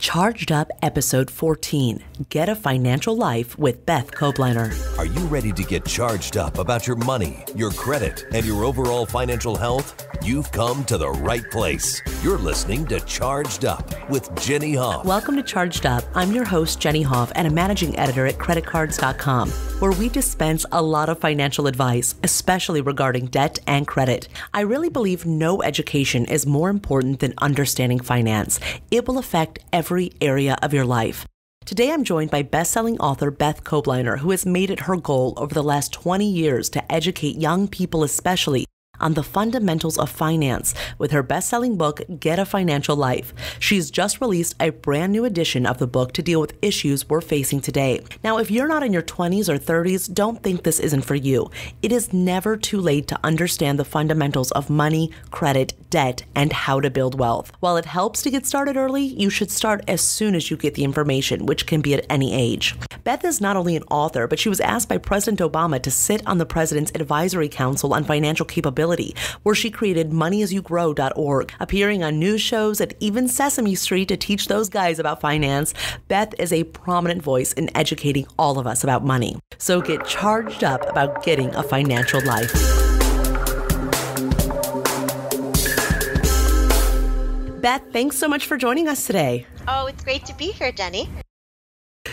Charged Up Episode 14, Get a Financial Life with Beth Kobliner. Are you ready to get charged up about your money, your credit, and your overall financial health? You've come to the right place. You're listening to Charged Up with Jenny Hoff. Welcome to Charged Up. I'm your host, Jenny Hoff, and a managing editor at CreditCards.com, where we dispense a lot of financial advice, especially regarding debt and credit. I really believe no education is more important than understanding finance. It will affect every area of your life. Today, I'm joined by best-selling author Beth Kobliner, who has made it her goal over the last 20 years to educate young people especially on the fundamentals of finance with her best-selling book, Get a Financial Life. She's just released a brand new edition of the book to deal with issues we're facing today. Now, if you're not in your 20s or 30s, don't think this isn't for you. It is never too late to understand the fundamentals of money, credit, debt, and how to build wealth. While it helps to get started early, you should start as soon as you get the information, which can be at any age. Beth is not only an author, but she was asked by President Obama to sit on the President's Advisory Council on Financial Capability, where she created moneyasyogrow.org. Appearing on news shows and even Sesame Street to teach those guys about finance, Beth is a prominent voice in educating all of us about money. So get charged up about getting a financial life. Beth, thanks so much for joining us today. Oh, it's great to be here, Jenny.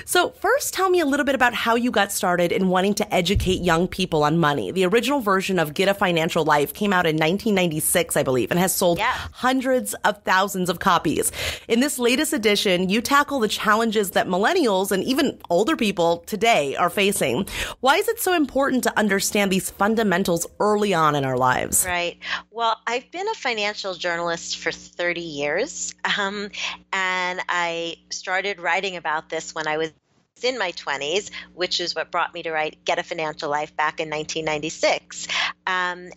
So first, tell me a little bit about how you got started in wanting to educate young people on money. The original version of Get a Financial Life came out in 1996, I believe, and has sold hundreds of thousands of copies. In this latest edition, you tackle the challenges that millennials and even older people today are facing. Why is it so important to understand these fundamentals early on in our lives? Right. Well, I've been a financial journalist for 30 years, and I started writing about this when I was in my 20s, which is what brought me to write Get a Financial Life back in 1996. And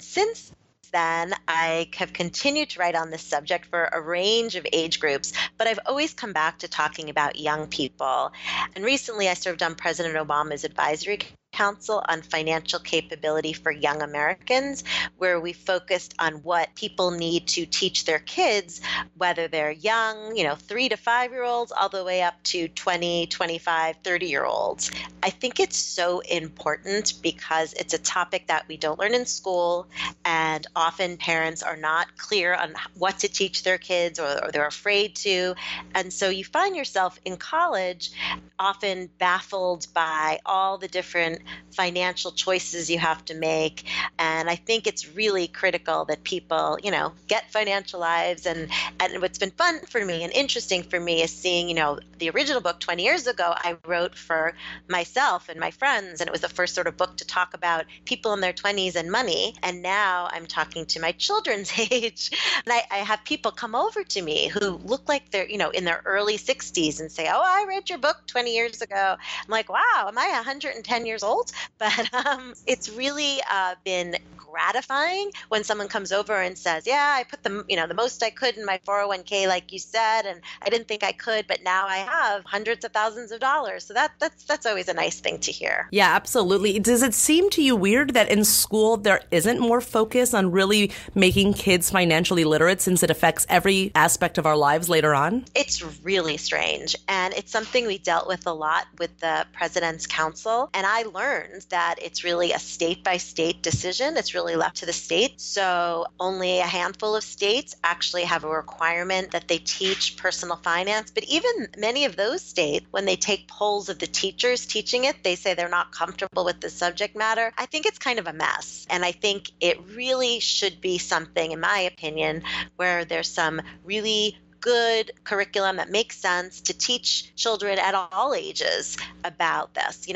since then, I have continued to write on this subject for a range of age groups, but I've always come back to talking about young people. And recently, I served on President Obama's Advisory Council on Financial Capability for Young Americans, where we focused on what people need to teach their kids, whether they're young, 3 to 5 year olds, all the way up to 20, 25, 30 year olds. I think it's so important because it's a topic that we don't learn in school, and often parents are not clear on what to teach their kids, or they're afraid to. And so you find yourself in college often baffled by all the different financial choices you have to make. And I think it's really critical that people, get financial lives. And what's been fun for me and interesting for me is seeing, the original book 20 years ago, I wrote for myself and my friends. And it was the first sort of book to talk about people in their 20s and money. And now I'm talking to my children's age. And I have people come over to me who look like they're, in their early 60s and say, oh, I read your book 20 years ago. I'm like, wow, am I 110 years old? But it's really been gratifying when someone comes over and says, yeah, I put the most I could in my 401k, like you said, and I didn't think I could, but now I have hundreds of thousands of dollars. So that's always a nice thing to hear. Yeah, absolutely. Does it seem to you weird that in school there isn't more focus on really making kids financially literate, since it affects every aspect of our lives later on? It's really strange. And it's something we dealt with a lot with the President's Council. And I learned that it's really a state-by-state decision. It's really left to the state. So only a handful of states actually have a requirement that they teach personal finance. But even many of those states, when they take polls of the teachers teaching it, they say they're not comfortable with the subject matter. I think it's kind of a mess. And I think it really should be something, in my opinion, where there's some really good curriculum that makes sense to teach children at all ages about this.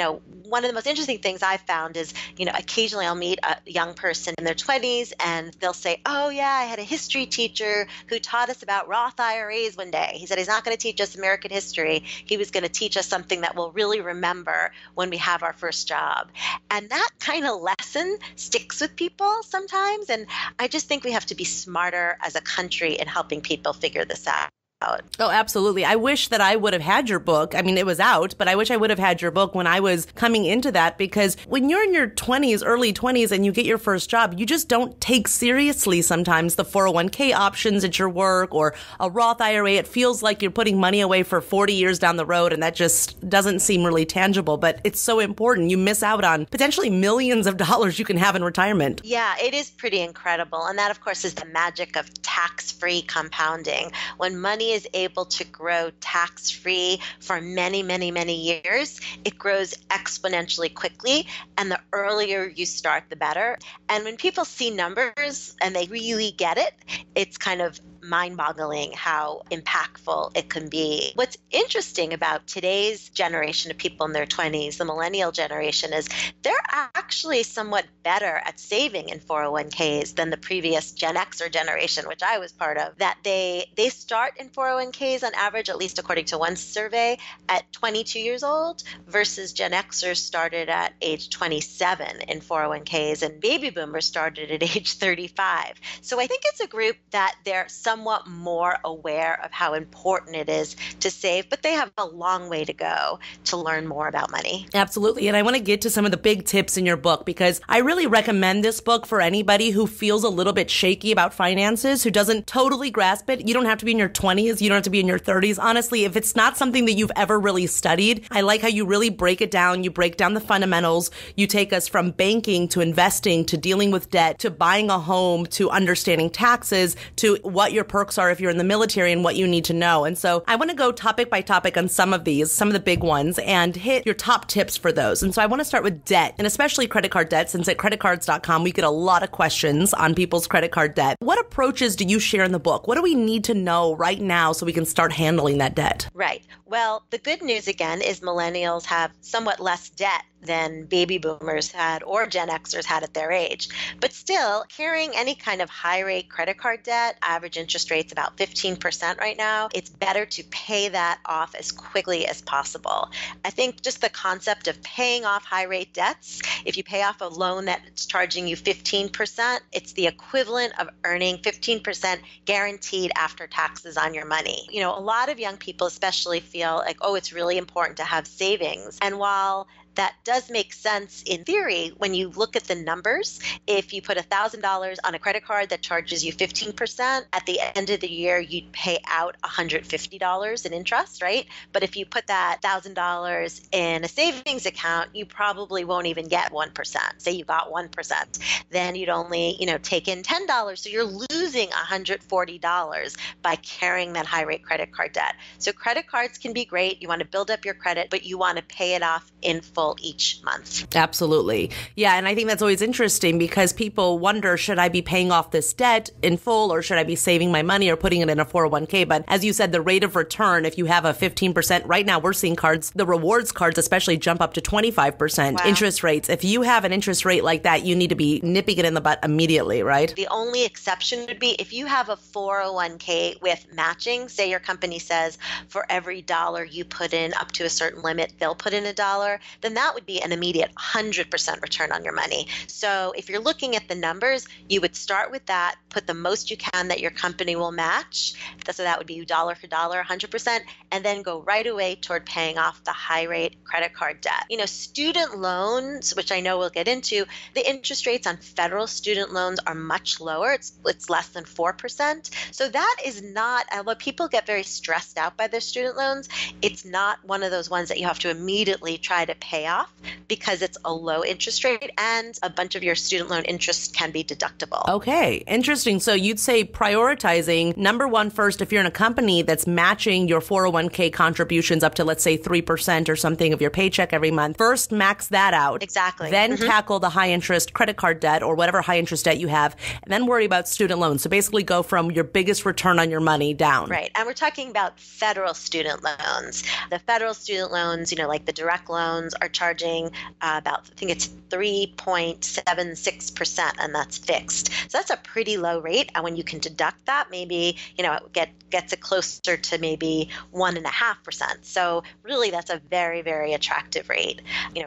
One of the most interesting things I've found is, occasionally I'll meet a young person in their 20s and they'll say, oh yeah, I had a history teacher who taught us about Roth IRAs one day. He said he's not going to teach us American history. He was going to teach us something that we'll really remember when we have our first job. And that kind of lesson sticks with people sometimes. And I just think we have to be smarter as a country in helping people figure this out. Oh, absolutely. I wish that I would have had your book. I mean, it was out, but I wish I would have had your book when I was coming into that, because when you're in your 20s, early 20s, and you get your first job, you just don't take seriously sometimes the 401k options at your work or a Roth IRA. It feels like you're putting money away for 40 years down the road, and that just doesn't seem really tangible, but it's so important. You miss out on potentially millions of dollars you can have in retirement. Yeah, it is pretty incredible. And that, of course, is the magic of tax-free compounding. When money is able to grow tax-free for many, many, many years, it grows exponentially quickly. And the earlier you start, the better. And when people see numbers and they really get it, it's kind of mind-boggling how impactful it can be. What's interesting about today's generation of people in their 20s, the millennial generation, is they're actually somewhat better at saving in 401ks than the previous Gen Xer generation, which I was part of. That they start in 401ks on average, at least according to one survey, at 22 years old, versus Gen Xers started at age 27 in 401ks, and baby boomers started at age 35. So I think it's a group that they're somewhat more aware of how important it is to save, but they have a long way to go to learn more about money. Absolutely. And I want to get to some of the big tips in your book, because I really recommend this book for anybody who feels a little bit shaky about finances, who doesn't totally grasp it. You don't have to be in your 20s. You don't have to be in your 30s. Honestly, if it's not something that you've ever really studied, I like how you really break it down. You break down the fundamentals. You take us from banking to investing to dealing with debt to buying a home to understanding taxes to what your perks are if you're in the military and what you need to know. And so I want to go topic by topic on some of these, some of the big ones, and hit your top tips for those. And so I want to start with debt, and especially credit card debt, since at CreditCards.com we get a lot of questions on people's credit card debt. What approaches do you share in the book? What do we need to know right now so we can start handling that debt? Right. Well, the good news again is millennials have somewhat less debt than baby boomers had or Gen Xers had at their age. But still, carrying any kind of high rate credit card debt, average interest rate's about 15% right now, it's better to pay that off as quickly as possible. I think just the concept of paying off high rate debts, if you pay off a loan that's charging you 15%, it's the equivalent of earning 15% guaranteed after taxes on your money. You know, a lot of young people especially feel like, oh, it's really important to have savings. And while that does make sense in theory, when you look at the numbers, if you put $1,000 on a credit card that charges you 15%, at the end of the year, you'd pay out $150 in interest, right? But if you put that $1,000 in a savings account, you probably won't even get 1%. Say you got 1%, then you'd only, take in $10. So you're losing $140 by carrying that high rate credit card debt. So credit cards can be great. You want to build up your credit, but you want to pay it off in full each month. Absolutely. Yeah. And I think that's always interesting because people wonder, should I be paying off this debt in full or should I be saving my money or putting it in a 401k? But as you said, the rate of return, if you have a 15%, right now we're seeing cards, the rewards cards especially jump up to 25% interest rates. If you have an interest rate like that, you need to be nipping it in the butt immediately, right? The only exception would be if you have a 401k with matching, say your company says for every dollar you put in up to a certain limit, they'll put in $1, then that would be an immediate 100% return on your money. So if you're looking at the numbers, you would start with that, put the most you can that your company will match. So that would be dollar for dollar, 100%, and then go right away toward paying off the high rate credit card debt. Student loans, which I know we'll get into, the interest rates on federal student loans are much lower. It's less than 4%. So that is not, although people get very stressed out by their student loans, it's not one of those ones that you have to immediately try to pay off because it's a low interest rate and a bunch of your student loan interest can be deductible. Okay, interesting. So you'd say prioritizing number one first, if you're in a company that's matching your 401k contributions up to, let's say, 3% or something of your paycheck every month, first max that out. Exactly. Then tackle the high interest credit card debt or whatever high interest debt you have, and then worry about student loans. So basically go from your biggest return on your money down. Right. And we're talking about federal student loans. The federal student loans, like the direct loans, are charging I think it's 3.76%, and that's fixed. So that's a pretty low rate. And when you can deduct that, maybe, it gets it closer to maybe 1.5%. So really, that's a very, very attractive rate.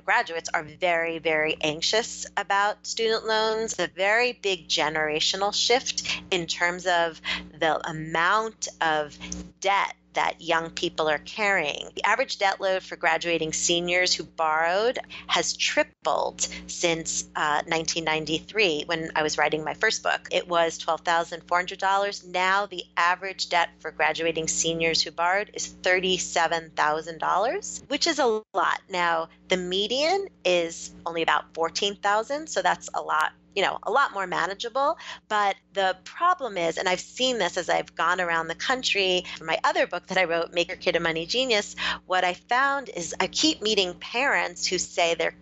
Graduates are very, very anxious about student loans. It's a very big generational shift in terms of the amount of debt that young people are carrying. The average debt load for graduating seniors who borrowed has tripled since 1993 when I was writing my first book. It was $12,400. Now the average debt for graduating seniors who borrowed is $37,000, which is a lot. Now the median is only about $14,000, so that's a lot more manageable. But the problem is, and I've seen this as I've gone around the country for my other book that I wrote, Make Your Kid a Money Genius, what I found is I keep meeting parents who say their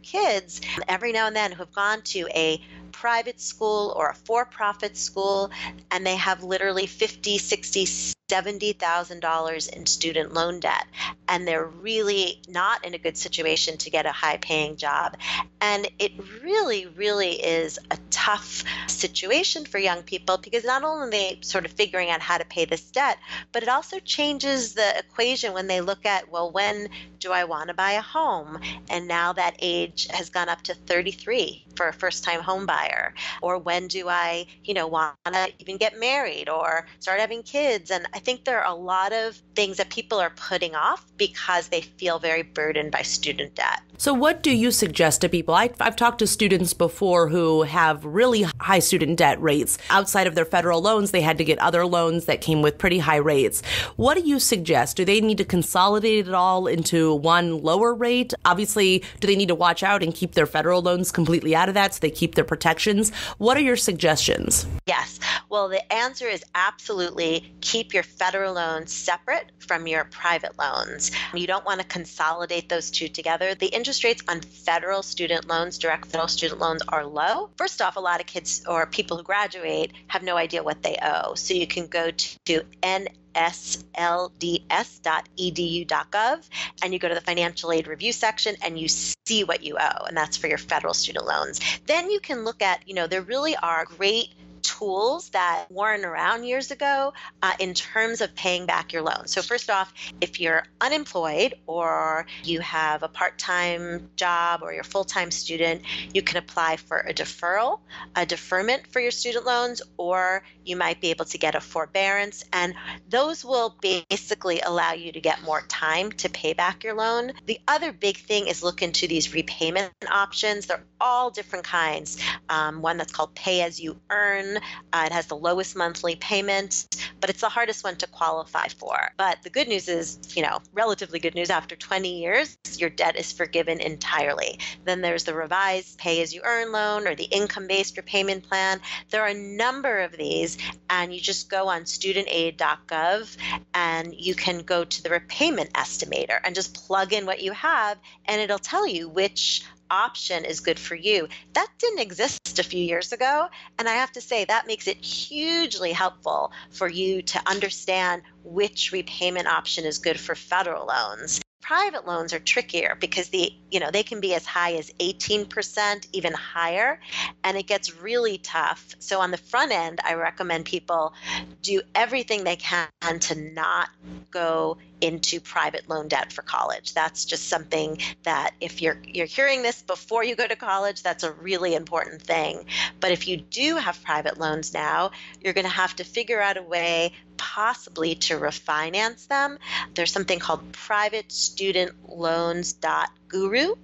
kids every now and then who have gone to a private school or a for-profit school, and they have literally $50,000, $60,000, $70,000 in student loan debt, and they're really not in a good situation to get a high-paying job. And it really, really is a tough situation for young people, because not only are they sort of figuring out how to pay this debt, but it also changes the equation when they look at, well, when do I want to buy a home? And now that age has gone up to 33 for a first-time home buyer. Or when do I, want to even get married or start having kids? And I think there are a lot of things that people are putting off because they feel very burdened by student debt. So what do you suggest to people? I've talked to students before who have really high student debt rates. Outside of their federal loans, they had to get other loans that came with pretty high rates. What do you suggest? Do they need to consolidate it all into one lower rate? Obviously, do they need to watch out and keep their federal loans completely out of that so they keep their protections? What are your suggestions? Yes. Well, the answer is absolutely keep your federal loans separate from your private loans. You don't want to consolidate those two together. The interest rates on federal student loans, direct federal student loans, are low. First off, a lot of kids or people who graduate have no idea what they owe. So you can go to nslds.edu.gov, and you go to the financial aid review section and you see what you owe, and that's for your federal student loans. Then you can look at, there really are great tools that weren't around years ago in terms of paying back your loan. So first off, if you're unemployed or you have a part-time job or you're a full-time student, you can apply for a deferment for your student loans, or you might be able to get a forbearance, and those will basically allow you to get more time to pay back your loan. The other big thing is look into these repayment options. They're all different kinds. One that's called Pay As You Earn. It has the lowest monthly payment, but it's the hardest one to qualify for. But the good news is, relatively good news, after 20 years, your debt is forgiven entirely. Then there's the revised Pay As You Earn loan or the income-based repayment plan. There are a number of these, and you just go on studentaid.gov and you can go to the repayment estimator and just plug in what you have, and it'll tell you which option is good for you. That didn't exist a few years ago, and I have to say that makes it hugely helpful for you to understand which repayment option is good for federal loans. Private loans are trickier because they can be as high as 18%, even higher, and it gets really tough. So on the front end, I recommend people do everything they can to not go into private loan debt for college. That's just something that if you're hearing this before you go to college, that's a really important thing. But if you do have private loans now, you're going to have to figure out a way possibly to refinance them. There's something called privatestudentloans.guru,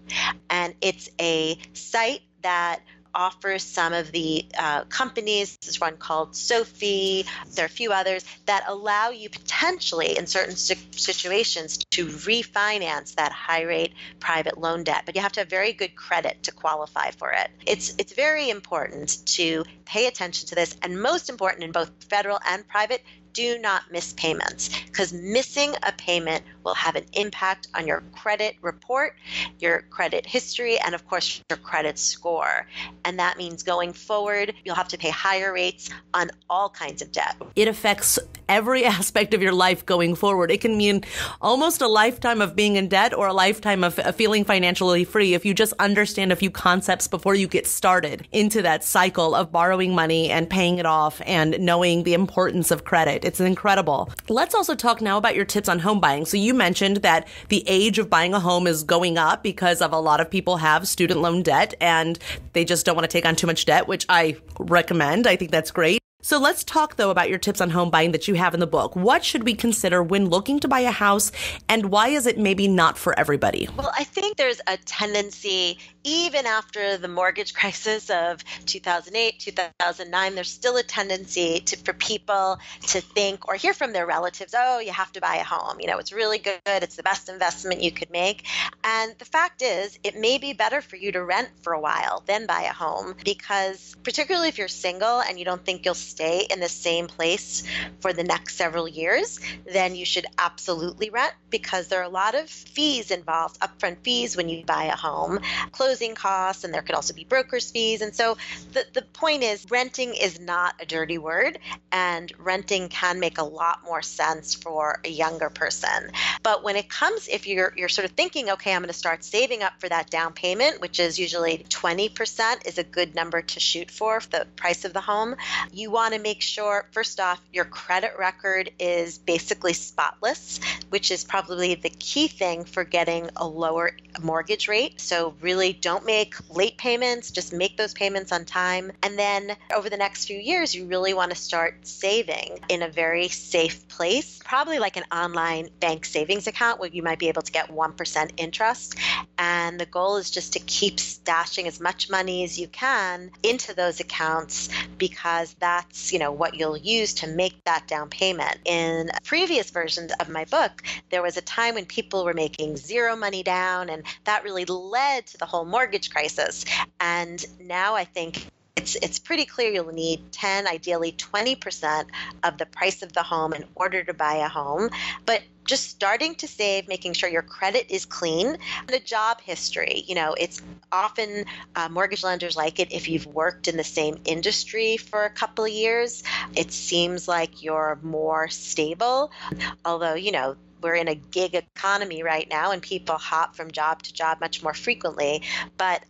and it's a site that offers some of the companies. There's one called Sophie. There are a few others that allow you potentially in certain situations to refinance that high rate private loan debt, but you have to have very good credit to qualify for it. It's very important to pay attention to this, and most important in both federal and private, do not miss payments, because missing a payment will have an impact on your credit report, your credit history, and of course your credit score. And that means going forward, you'll have to pay higher rates on all kinds of debt. It affects every aspect of your life going forward. It can mean almost a lifetime of being in debt or a lifetime of feeling financially free if you just understand a few concepts before you get started into that cycle of borrowing money and paying it off and knowing the importance of credit. It's incredible. Let's also talk now about your tips on home buying. So you mentioned that the age of buying a home is going up because of a lot of people have student loan debt and they just don't want to take on too much debt, which I recommend. I think that's great. So let's talk, though, about your tips on home buying that you have in the book. What should we consider when looking to buy a house, and why is it maybe not for everybody? Well, I think there's a tendency, even after the mortgage crisis of 2008, 2009, there's still a tendency for people to think or hear from their relatives, oh, you have to buy a home. It's really good. It's the best investment you could make. And the fact is, it may be better for you to rent for a while than buy a home, because particularly if you're single and you don't think you'll stay in the same place for the next several years, then you should absolutely rent, because there are a lot of fees involved, upfront fees when you buy a home, closing costs, and there could also be broker's fees. And so the point is, renting is not a dirty word, and renting can make a lot more sense for a younger person. But when it comes, if you're sort of thinking, okay, I'm going to start saving up for that down payment, which is usually 20% is a good number to shoot for the price of the home, you want to make sure, first off, your credit record is basically spotless, which is probably the key thing for getting a lower mortgage rate. So really don't make late payments, just make those payments on time. And then over the next few years, you really want to start saving in a very safe place, probably like an online bank savings account where you might be able to get 1% interest. And the goal is just to keep stashing as much money as you can into those accounts, because that's what you'll use to make that down payment. In previous versions of my book, there was a time when people were making zero money down, and that really led to the whole mortgage crisis. And now I think it's pretty clear you'll need 10, ideally 20% of the price of the home in order to buy a home. But just starting to save, making sure your credit is clean, and a job history. It's often mortgage lenders like it if you've worked in the same industry for a couple of years. It seems like you're more stable, although, we're in a gig economy right now and people hop from job to job much more frequently. But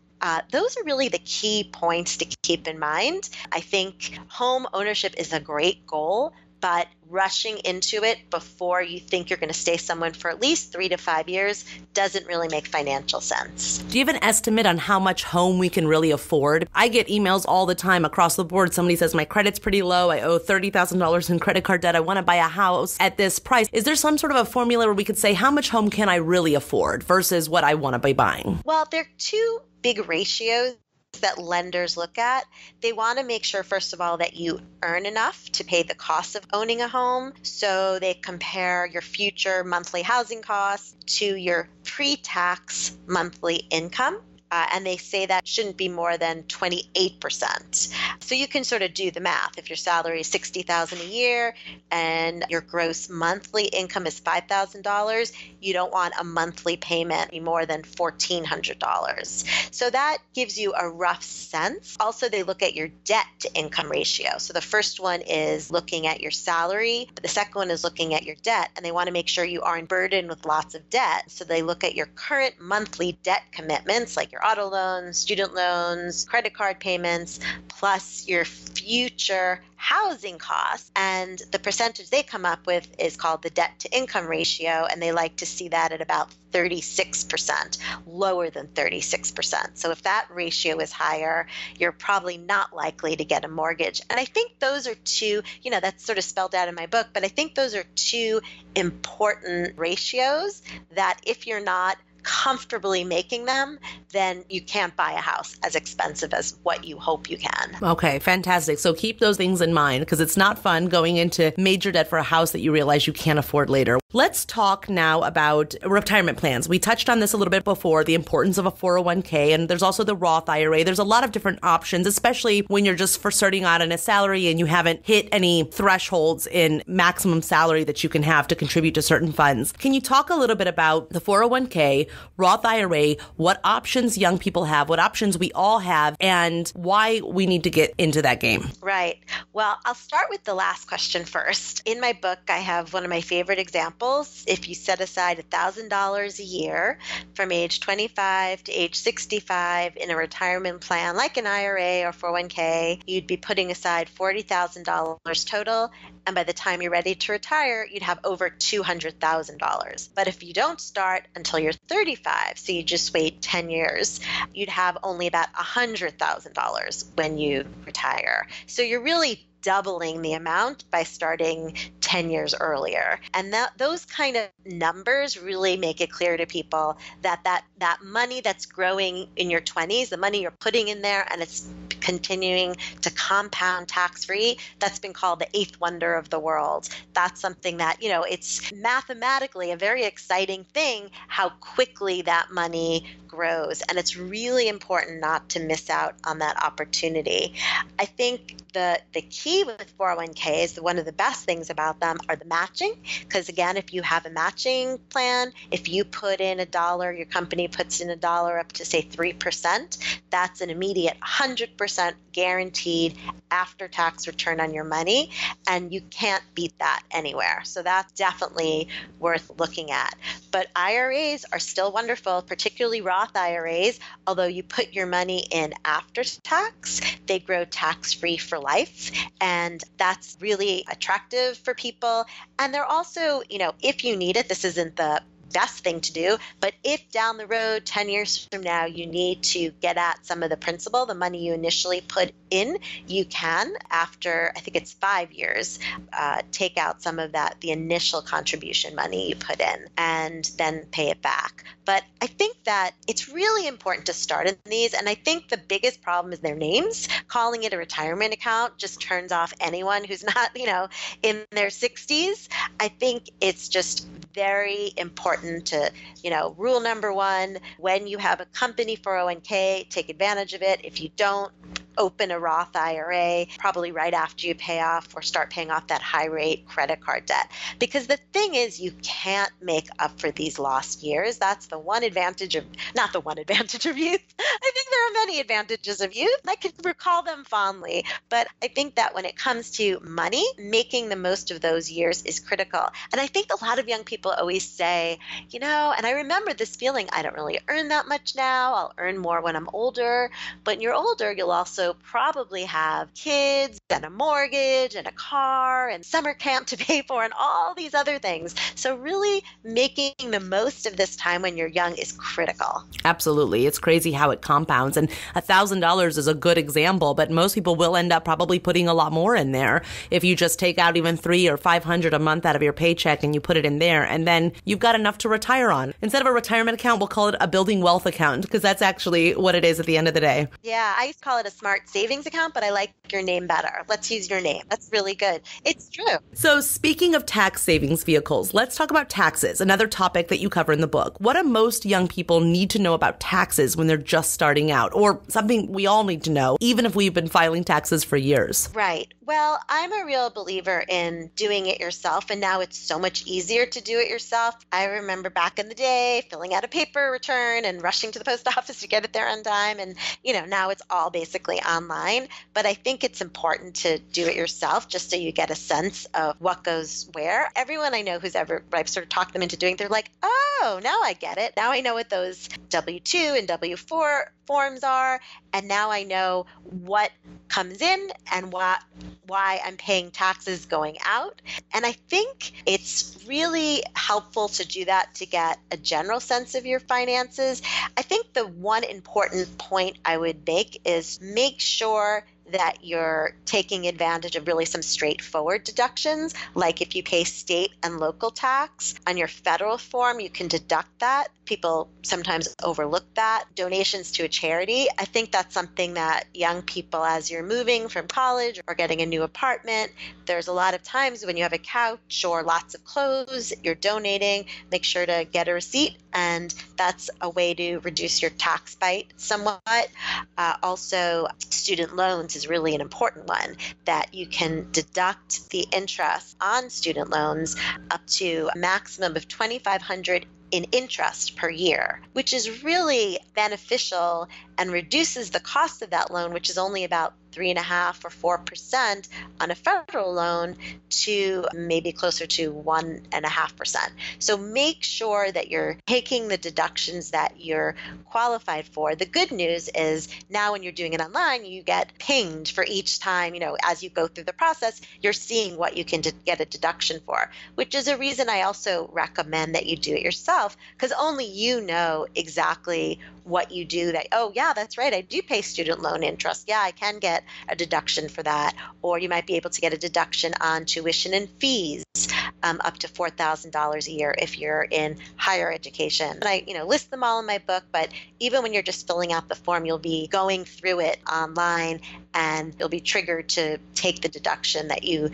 those are really the key points to keep in mind. I think home ownership is a great goal, but rushing into it before you think you're going to stay somewhere for at least 3 to 5 years doesn't really make financial sense. Do you have an estimate on how much home we can really afford? I get emails all the time across the board. Somebody says, my credit's pretty low. I owe $30,000 in credit card debt. I want to buy a house at this price. Is there some sort of a formula where we could say, how much home can I really afford versus what I want to be buying? Well, there are two big ratios that lenders look at. They want to make sure, first of all, that you earn enough to pay the cost of owning a home. So they compare your future monthly housing costs to your pre-tax monthly income. And they say that shouldn't be more than 28%. So you can sort of do the math. If your salary is $60,000 a year and your gross monthly income is $5,000, you don't want a monthly payment be more than $1,400. So that gives you a rough sense. Also, they look at your debt to income ratio. So the first one is looking at your salary, but the second one is looking at your debt, and they want to make sure you aren't burdened with lots of debt. So they look at your current monthly debt commitments, like your auto loans, student loans, credit card payments, plus your future housing costs. And the percentage they come up with is called the debt to income ratio, and they like to see that at about 36%, lower than 36%. So if that ratio is higher, you're probably not likely to get a mortgage. And I think those are two, that's sort of spelled out in my book, but I think those are two important ratios that if you're not comfortably making them, then you can't buy a house as expensive as what you hope you can. Okay, fantastic. So keep those things in mind, because it's not fun going into major debt for a house that you realize you can't afford later. Let's talk now about retirement plans. We touched on this a little bit before, the importance of a 401k, and there's also the Roth IRA. There's a lot of different options, especially when you're just starting out on a salary and you haven't hit any thresholds in maximum salary that you can have to contribute to certain funds. Can you talk a little bit about the 401k, Roth IRA, what options options young people have, what options we all have, and why we need to get into that game. Right. Well, I'll start with the last question first. In my book, I have one of my favorite examples. If you set aside $1,000 a year from age 25 to age 65 in a retirement plan like an IRA or 401k, you'd be putting aside $40,000 total. And by the time you're ready to retire, you'd have over $200,000. But if you don't start until you're 35, so you just wait 10 years, you'd have only about $100,000 when you retire. So you're really doubling the amount by starting 10 years earlier. And those kind of numbers really make it clear to people that that money that's growing in your 20s, the money you're putting in there, and it's continuing to compound tax-free, that's been called the eighth wonder of the world. That's something that, it's mathematically a very exciting thing how quickly that money grows. And it's really important not to miss out on that opportunity. I think the key with 401ks, one of the best things about them are the matching. Because again, if you have a matching plan, if you put in $1, your company puts in $1 up to say 3%, that's an immediate 100% guaranteed after-tax return on your money. And you can't beat that anywhere. So that's definitely worth looking at. But IRAs are still wonderful, particularly Roth IRAs. Although you put your money in after tax, they grow tax-free for life. And that's really attractive for people. And they're also, if you need it, this isn't the best thing to do, but if down the road, 10 years from now, you need to get at some of the principal, the money you initially put in, you can, after, I think it's 5 years, take out some of the initial contribution money you put in and then pay it back. But I think that it's really important to start in these. And I think the biggest problem is their names. Calling it a retirement account just turns off anyone who's not, in their 60s. I think it's just very important to, rule number one, when you have a company 401k, take advantage of it. If you don't, open a Roth IRA probably right after you pay off or start paying off that high rate credit card debt. Because the thing is, you can't make up for these lost years. That's the one advantage of, not the one advantage of youth. I think there are many advantages of youth. I can recall them fondly. But I think that when it comes to money, making the most of those years is critical. And I think a lot of young people always say, and I remember this feeling, I don't really earn that much now. I'll earn more when I'm older. But when you're older, you'll also probably have kids and a mortgage and a car and summer camp to pay for and all these other things. So really making the most of this time when you're young is critical. Absolutely. It's crazy how it compounds. And $1,000 is a good example, but most people will end up probably putting a lot more in there. If you just take out even $300 or $500 a month out of your paycheck and you put it in there, and then you've got enough to retire on. Instead of a retirement account, we'll call it a building wealth account, because that's actually what it is at the end of the day. Yeah, I used to call it a smart savings account, but I like your name better. Let's use your name. That's really good. It's true. So speaking of tax savings vehicles, let's talk about taxes, another topic that you cover in the book. What do most young people need to know about taxes when they're just starting out, or something we all need to know, even if we've been filing taxes for years? Right. Well, I'm a real believer in doing it yourself, and now it's so much easier to do it yourself. I remember back in the day filling out a paper return and rushing to the post office to get it there on time, and now it's all basically online. But I think it's important to do it yourself just so you get a sense of what goes where. Everyone I know I've sort of talked them into doing, they're like, oh, now I get it. Now I know what those W-2 and W-4 forms are, and now I know what comes in and why I'm paying taxes going out. And I think it's really helpful to do that to get a general sense of your finances. I think the one important point I would make is make sure that you're taking advantage of really some straightforward deductions. Like if you pay state and local tax on your federal form, you can deduct that. People sometimes overlook that. Donations to a charity. I think that's something that young people, as you're moving from college or getting a new apartment, there's a lot of times when you have a couch or lots of clothes, you're donating, make sure to get a receipt. And that's a way to reduce your tax bite somewhat. Also, student loans is really an important one, that you can deduct the interest on student loans up to a maximum of $2,500 in interest per year, which is really beneficial and reduces the cost of that loan, which is only about 3.5% or 4% on a federal loan, to maybe closer to 1.5%. So make sure that you're taking the deductions that you're qualified for. The good news is now when you're doing it online, you get pinged for each time, as you go through the process, you're seeing what you can get a deduction for, which is a reason I also recommend that you do it yourself, because only you know exactly what you do that, oh yeah, that's right, I do pay student loan interest. Yeah, I can get a deduction for that. Or you might be able to get a deduction on tuition and fees up to $4,000 a year if you're in higher education. And I list them all in my book, but even when you're just filling out the form, you'll be going through it online and you'll be triggered to take the deduction that you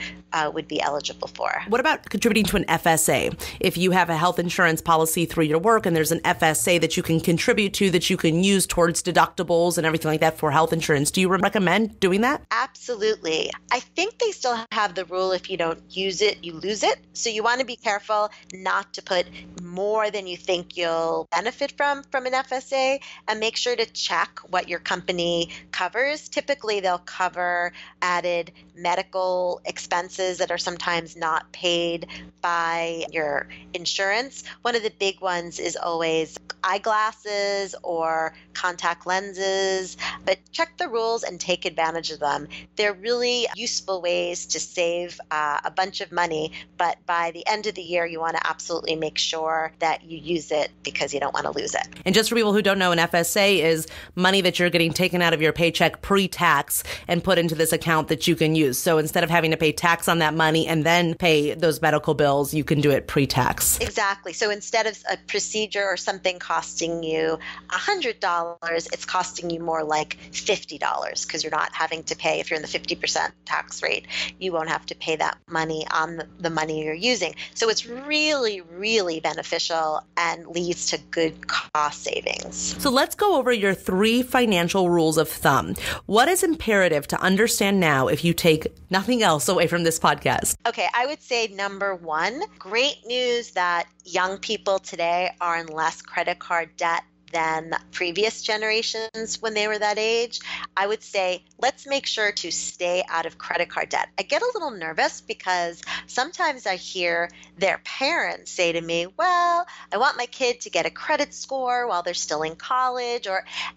would be eligible for. What about contributing to an FSA? If you have a health insurance policy through your work and there's an FSA that you can contribute to that you can use towards deductibles and everything like that for health insurance, do you recommend doing that? Absolutely. I think they still have the rule, if you don't use it, you lose it. So you want to be careful not to put more than you think you'll benefit from an FSA, and make sure to check what your company covers. Typically, they'll cover added medical expenses that are sometimes not paid by your insurance. One of the big ones is always eyeglasses or contact lenses, but check the rules and take advantage of them. They're really useful ways to save a bunch of money, but by the end of the year, you want to absolutely make sure that you use it because you don't want to lose it. And just for people who don't know, an FSA is money that you're getting taken out of your paycheck pre-tax and put into this account that you can use. So instead of having to pay tax on that money and then pay those medical bills, you can do it pre-tax. Exactly. So instead of a procedure or something costing you $100, it's costing you more like $50 because you're not having to pay, if you're in the 50% tax rate, you won't have to pay that money on the money you're using. So it's really, really beneficial and leads to good cost savings. So let's go over your 3 financial rules of thumb. What is imperative to understand now if you take nothing else away from this podcast? Okay, I would say number 1, great news that young people today are in less credit card debt than previous generations when they were that age. I would say let's make sure to stay out of credit card debt. I get a little nervous because sometimes I hear their parents say to me, well, I want my kid to get a credit score while they're still in college,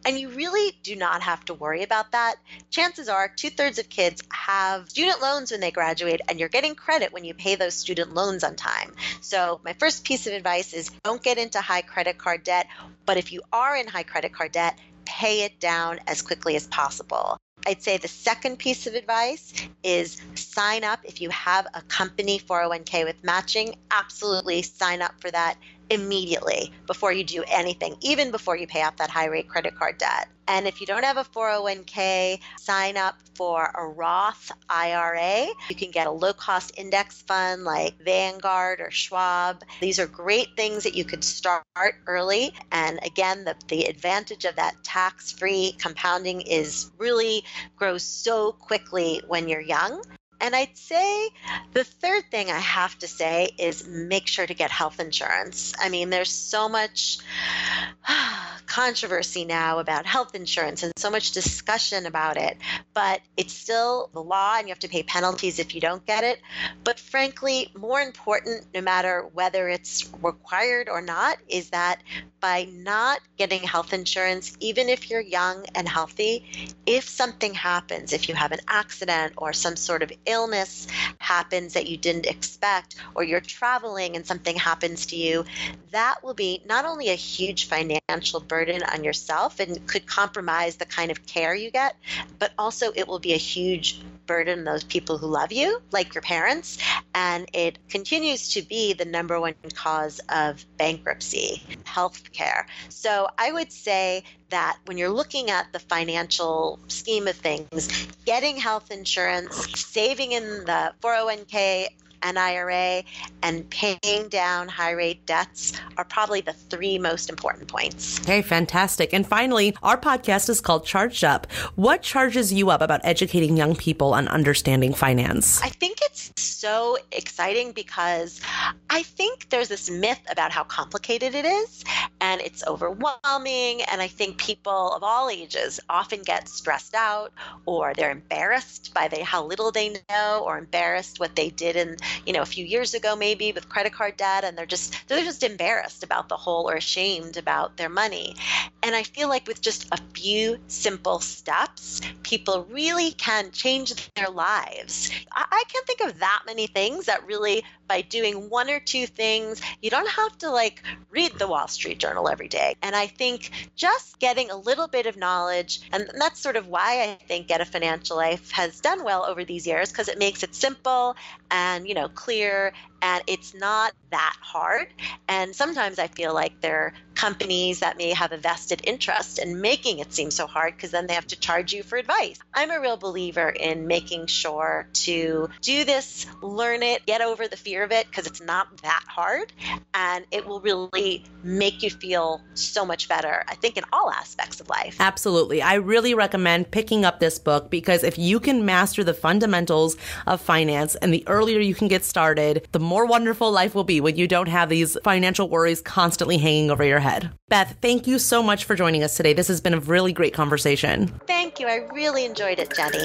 and you really do not have to worry about that. Chances are 2/3 of kids have student loans when they graduate, and you're getting credit when you pay those student loans on time. So my first piece of advice is don't get into high credit card debt, but if you are in high credit card debt, pay it down as quickly as possible. I'd say the second piece of advice is sign up. If you have a company 401k with matching, absolutely sign up for that immediately before you do anything, even before you pay off that high rate credit card debt. And if you don't have a 401k, sign up for a Roth IRA. You can get a low-cost index fund like Vanguard or Schwab. These are great things that you could start early. And again, the advantage of that tax-free compounding is really grows so quickly when you're young. And I'd say the third thing I have to say is make sure to get health insurance. I mean, there's so much controversy now about health insurance and so much discussion about it, but it's still the law and you have to pay penalties if you don't get it. But frankly, more important, no matter whether it's required or not, is that by not getting health insurance, even if you're young and healthy, if something happens, if you have an accident or some sort of illness happens that you didn't expect, or you're traveling and something happens to you, that will be not only a huge financial burden on yourself and could compromise the kind of care you get, but also it will be a huge burden on those people who love you, like your parents, and it continues to be the number one cause of bankruptcy, healthcare. So I would say that when you're looking at the financial scheme of things, getting health insurance, saving in the 401k an IRA, and paying down high rate debts are probably the three most important points. Okay, fantastic. And finally, our podcast is called Charged Up. What charges you up about educating young people on understanding finance? I think it's so exciting because I think there's this myth about how complicated it is, and it's overwhelming. And I think people of all ages often get stressed out, or they're embarrassed by how little they know, or embarrassed what they did in, a few years ago, maybe with credit card debt. And they're just embarrassed about the whole, or ashamed about their money. And I feel like with just a few simple steps, people really can change their lives. I can't think of that many things that really, by doing one or two things, you don't have to read the Wall Street Journal every day. And I think just getting a little bit of knowledge, and that's sort of why I think Get a Financial Life has done well over these years, because it makes it simple and, clear, and it's not that hard. And sometimes I feel like there are companies that may have a vested interest in making it seem so hard, because then they have to charge you for advice. I'm a real believer in making sure to do this, learn it, get over the fear of it, because it's not that hard, and it will really make you feel so much better, I think, in all aspects of life. Absolutely. I really recommend picking up this book, because if you can master the fundamentals of finance, and the earlier you can get started, the more wonderful life will be when you don't have these financial worries constantly hanging over your head. Beth, thank you so much for joining us today. This has been a really great conversation. Thank you. I really enjoyed it, Jenny.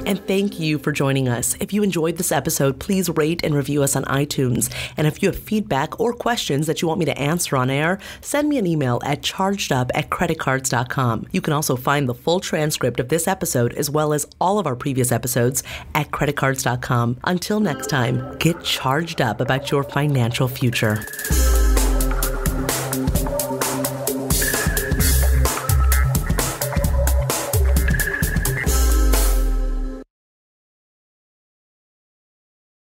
And thank you for joining us. If you enjoyed this episode, please rate and review us on iTunes. And if you have feedback or questions that you want me to answer on air, send me an email at chargedup@CreditCards.com. You can also find the full transcript of this episode, as well as all of our previous episodes, at CreditCards.com. Until next time, get charged up about your financial future.